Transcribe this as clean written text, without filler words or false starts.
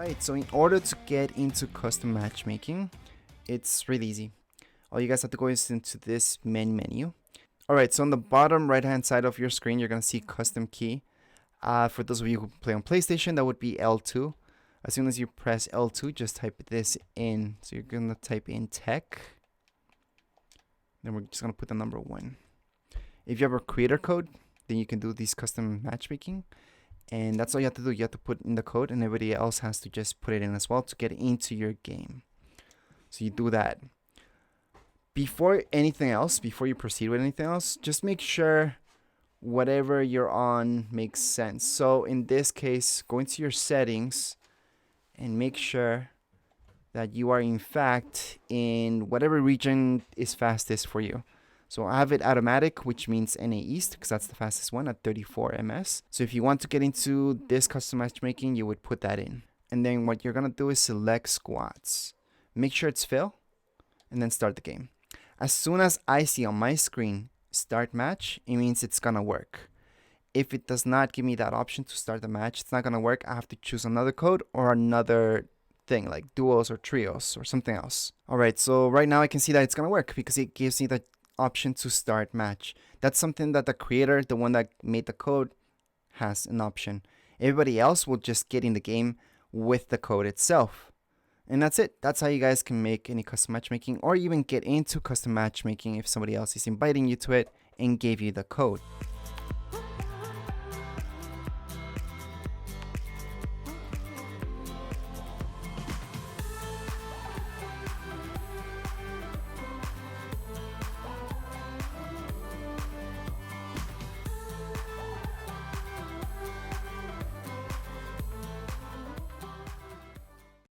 Right, so in order to get into custom matchmaking, it's really easy. All you guys have to go is into this main menu. Alright, so on the bottom right hand side of your screen, you're going to see custom key. For those of you who play on PlayStation, that would be L2. As soon as you press L2, just type this in. So you're going to type in tech. Then we're just going to put the number 1. If you have a creator code, then you can do these custom matchmaking. And that's all you have to do. You have to put in the code, and everybody else has to just put it in as well to get into your game. So you do that. Before anything else, before you proceed with anything else, just make sure whatever you're on makes sense. So in this case, go into your settings and make sure that you are in fact in whatever region is fastest for you. So I have it automatic, which means NA East, because that's the fastest one at 34 ms. So if you want to get into this custom matchmaking, you would put that in. And then what you're going to do is select squads. Make sure it's fill, and then start the game. As soon as I see on my screen start match, it means it's going to work. If it does not give me that option to start the match, it's not going to work. I have to choose another code or another thing like duos or trios or something else. Alright, so right now I can see that it's going to work because it gives me the option to start match. That's something that the creator, the one that made the code, has an option. Everybody else will just get in the game with the code itself. And that's it. That's how you guys can make any custom matchmaking or even get into custom matchmaking if somebody else is inviting you to it and gave you the code.